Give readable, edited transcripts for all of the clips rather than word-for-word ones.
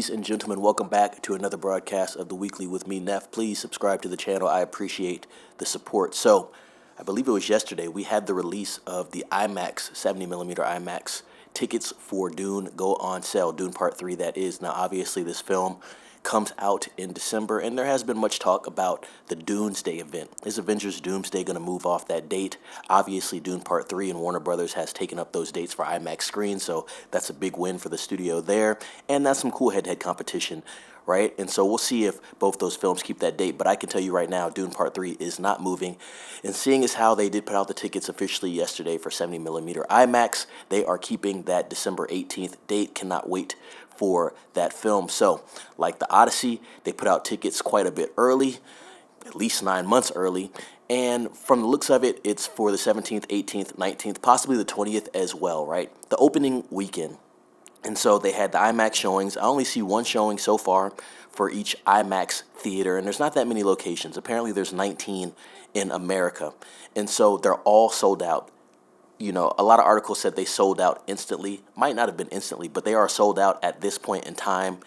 Ladies and gentlemen, welcome back to another broadcast of the Weekly with me, Neff. Please subscribe to the channel. I appreciate the support. So, I believe it was yesterday, we had the release of the IMAX, 70mm IMAX tickets for Dune go on sale. Dune Part 3, that is. Now, obviously, this film comes out in December, and there has been much talk about the Dunesday event. Is Avengers Doomsday going to move off that date? Obviously, Dune Part 3 and Warner Brothers has taken up those dates for IMAX screens, so that's a big win for the studio there, and that's some cool head-to-head competition, right? And so we'll see if both those films keep that date, but I can tell you right now, Dune Part 3 is not moving, and seeing as how they did put out the tickets officially yesterday for 70mm IMAX, they are keeping that December 18th date. Cannot wait for that film. So, like the Odyssey, they put out tickets quite a bit early, at least 9 months early, and from the looks of it, it's for the 17th, 18th, 19th, possibly the 20th as well, right? The opening weekend. And so they had the IMAX showings. I only see one showing so far for each IMAX theater, and there's not that many locations. Apparently there's 19 in America, and so they're all sold out. You know, a lot of articles said they sold out instantly. Might not have been instantly, but they are sold out at this point in time.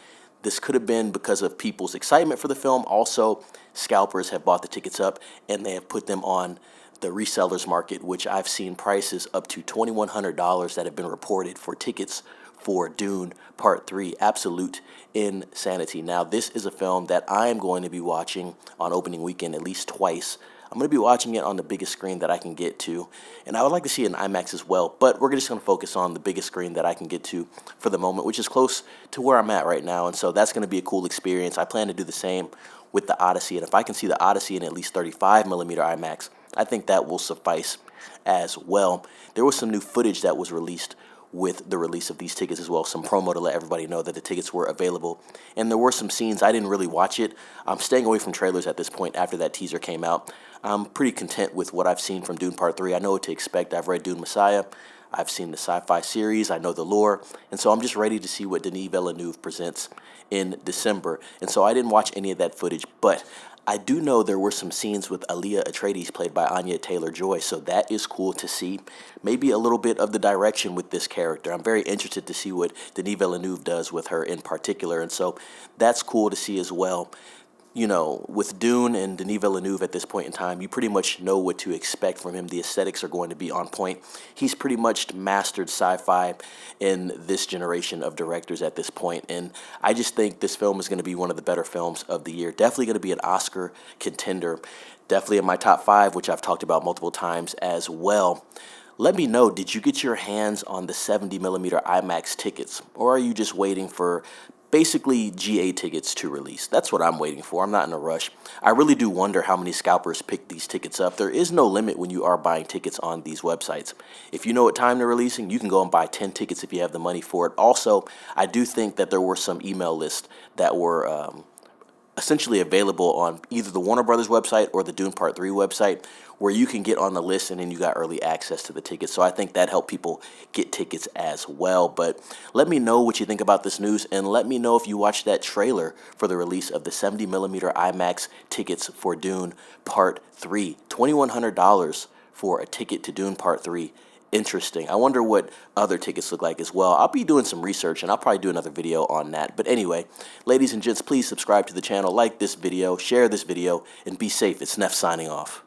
This could have been because of people's excitement for the film. Also, scalpers have bought the tickets up, and they have put them on the resellers market, which I've seen prices up to $2,100 that have been reported for tickets for Dune Part 3. Absolute insanity. Now, this is a film that I am going to be watching on opening weekend at least twice. I'm going to be watching it on the biggest screen that I can get to, and I would like to see it in IMAX as well, but we're just going to focus on the biggest screen that I can get to for the moment, which is close to where I'm at right now, and so that's going to be a cool experience. I plan to do the same with the Odyssey, and if I can see the Odyssey in at least 35mm IMAX, I think that will suffice as well. There was some new footage that was released with the release of these tickets as well, some promo to let everybody know that the tickets were available, and there were some scenes. I didn't really watch it. I'm staying away from trailers at this point after that teaser came out. I'm pretty content with what I've seen from Dune Part 3. I know what to expect. I've read Dune Messiah. I've seen the sci-fi series. I know the lore, and so I'm just ready to see what Denis Villeneuve presents in December, and so I didn't watch any of that footage, but I do know there were some scenes with Alia Atreides played by Anya Taylor-Joy, so that is cool to see. Maybe a little bit of the direction with this character. I'm very interested to see what Denis Villeneuve does with her in particular, and so that's cool to see as well. You know, with Dune and Denis Villeneuve at this point in time, you pretty much know what to expect from him. The aesthetics are going to be on point. He's pretty much mastered sci-fi in this generation of directors at this point, and I just think this film is going to be one of the better films of the year. Definitely going to be an Oscar contender. Definitely in my top 5, which I've talked about multiple times as well. Let me know, did you get your hands on the 70mm IMAX tickets, or are you just waiting for basically GA tickets to release? That's what I'm waiting for. I'm not in a rush. I really do wonder how many scalpers pick these tickets up. There is no limit when you are buying tickets on these websites. If you know what time they're releasing, you can go and buy 10 tickets if you have the money for it. Also, I do think that there were some email lists that were essentially available on either the Warner Brothers website or the Dune Part 3 website, where you can get on the list and then you got early access to the tickets. So I think that helped people get tickets as well. But let me know what you think about this news, and let me know if you watched that trailer for the release of the 70mm IMAX tickets for Dune Part 3. $2,100 for a ticket to Dune Part 3. Interesting. I wonder what other tickets look like as well. I'll be doing some research, and I'll probably do another video on that. But anyway, ladies and gents, please subscribe to the channel, like this video, share this video, and be safe. It's Neff signing off.